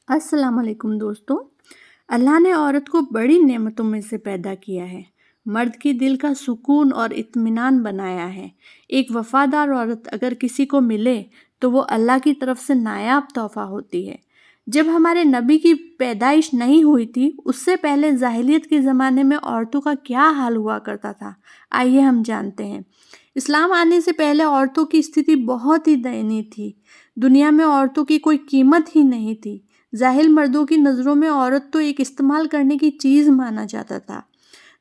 السلام علیکم دوستوں۔ اللہ نے عورت کو بڑی نعمتوں میں سے پیدا کیا ہے، مرد کے دل کا سکون اور اطمینان بنایا ہے۔ ایک وفادار عورت اگر کسی کو ملے تو وہ اللہ کی طرف سے نایاب تحفہ ہوتی ہے۔ جب ہمارے نبی کی پیدائش نہیں ہوئی تھی، اس سے پہلے جاہلیت کے زمانے میں عورتوں کا کیا حال ہوا کرتا تھا، آئیے ہم جانتے ہیں۔ اسلام آنے سے پہلے عورتوں کی استھتی بہت ہی دینی تھی۔ دنیا میں عورتوں کی کوئی قیمت ہی نہیں تھی۔ جاہل مردوں کی نظروں میں عورت تو ایک استعمال کرنے کی چیز مانا جاتا تھا۔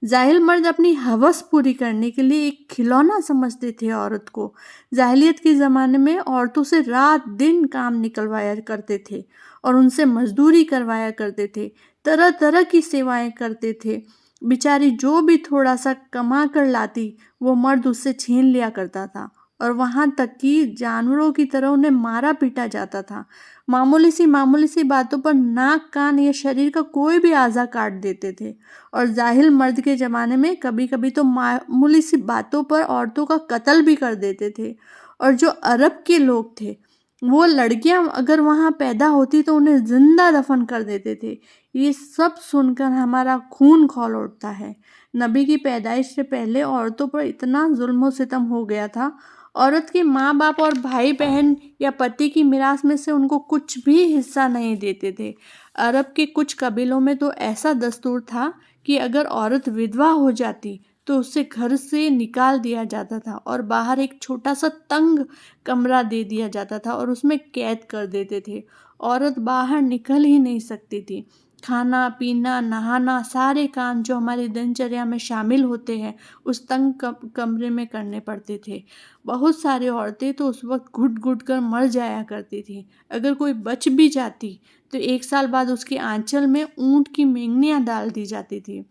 جاہل مرد اپنی ہوس پوری کرنے کے لیے ایک کھلونا سمجھتے تھے عورت کو۔ جاہلیت کے زمانے میں عورتوں سے رات دن کام نکلوایا کرتے تھے اور ان سے مزدوری کروایا کرتے تھے، طرح طرح کی سیوائیں کرتے تھے۔ بیچاری جو بھی تھوڑا سا کما کر لاتی وہ مرد اس سے چھین لیا کرتا تھا، اور وہاں تک کہ جانوروں کی طرح انہیں مارا پیٹا جاتا تھا۔ معمولی سی باتوں پر ناک، کان یا شریر کا کوئی بھی اعضا کاٹ دیتے تھے، اور جاہل مرد کے زمانے میں کبھی کبھی تو معمولی سی باتوں پر عورتوں کا قتل بھی کر دیتے تھے۔ اور جو عرب کے لوگ تھے، وہ لڑکیاں اگر وہاں پیدا ہوتی تو انہیں زندہ دفن کر دیتے تھے۔ یہ سب سن کر ہمارا خون کھول اٹھتا ہے۔ نبی کی پیدائش سے پہلے عورتوں پر اتنا ظلم و ستم ہو گیا تھا۔ عورت کے ماں باپ اور بھائی بہن یا پتی کی میراث میں سے ان کو کچھ بھی حصہ نہیں دیتے تھے۔ عرب کے کچھ قبیلوں میں تو ایسا دستور تھا کہ اگر عورت ودوا ہو جاتی تو اسے گھر سے نکال دیا جاتا تھا اور باہر ایک چھوٹا سا تنگ کمرہ دے دیا جاتا تھا اور اس میں قید کر دیتے تھے۔ عورت باہر نکل ہی نہیں سکتی تھی۔ کھانا پینا، نہانا، سارے کام جو ہماری دن چریا میں شامل ہوتے ہیں اس تنگ کمرے میں کرنے پڑتے تھے۔ بہت ساری عورتیں تو اس وقت گھٹ گھٹ کر مر جایا کرتی تھیں۔ اگر کوئی بچ بھی جاتی تو 1 سال بعد اس کے آنچل میں اونٹ کی مینگنیاں ڈال دی جاتی تھی،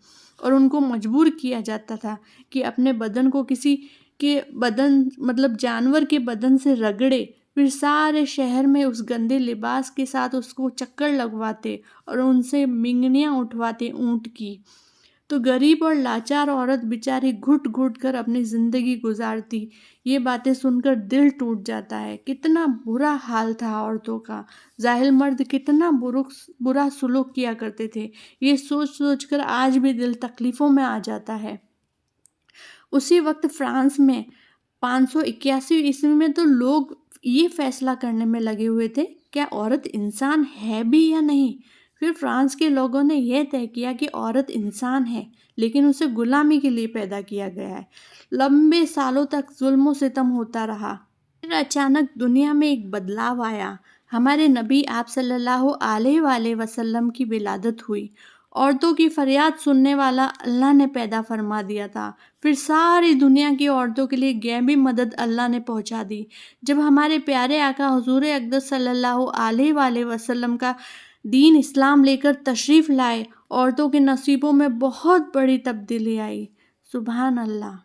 اور ان کو مجبور کیا جاتا تھا کہ اپنے بدن کو کسی کے بدن جانور کے بدن سے رگڑے، پھر سارے شہر میں اس گندے لباس کے ساتھ اس کو چکر لگواتے اور ان سے مینگنیاں اٹھواتے اونٹ کی۔ تو غریب اور لاچار عورت بیچاری گھٹ گھٹ کر اپنی زندگی گزارتی۔ یہ باتیں سن کر دل ٹوٹ جاتا ہے۔ کتنا برا حال تھا عورتوں کا۔ جاہل مرد کتنا برا سلوک کیا کرتے تھے، یہ سوچ سوچ کر آج بھی دل تکلیفوں میں آ جاتا ہے۔ اسی وقت فرانس میں 581 میں تو لوگ یہ فیصلہ کرنے میں لگے ہوئے تھے کیا عورت انسان ہے بھی یا نہیں۔ پھر فرانس کے لوگوں نے یہ طے کیا کہ عورت انسان ہے، لیکن اسے غلامی کے لیے پیدا کیا گیا ہے۔ لمبے سالوں تک ظلم و ستم ہوتا رہا۔ پھر اچانک دنیا میں ایک بدلاؤ آیا۔ ہمارے نبی آپ صلی اللہ علیہ وآلہ وسلم کی ولادت ہوئی۔ عورتوں کی فریاد سننے والا اللہ نے پیدا فرما دیا تھا۔ پھر ساری دنیا کی عورتوں کے لیے غیبی مدد اللہ نے پہنچا دی۔ جب ہمارے پیارے آقا حضور اقدس صلی اللہ علیہ وآلہ وسلم کا دین اسلام لے کر تشریف لائے، عورتوں کے نصیبوں میں بہت بڑی تبدیلی آئی۔ سبحان اللہ۔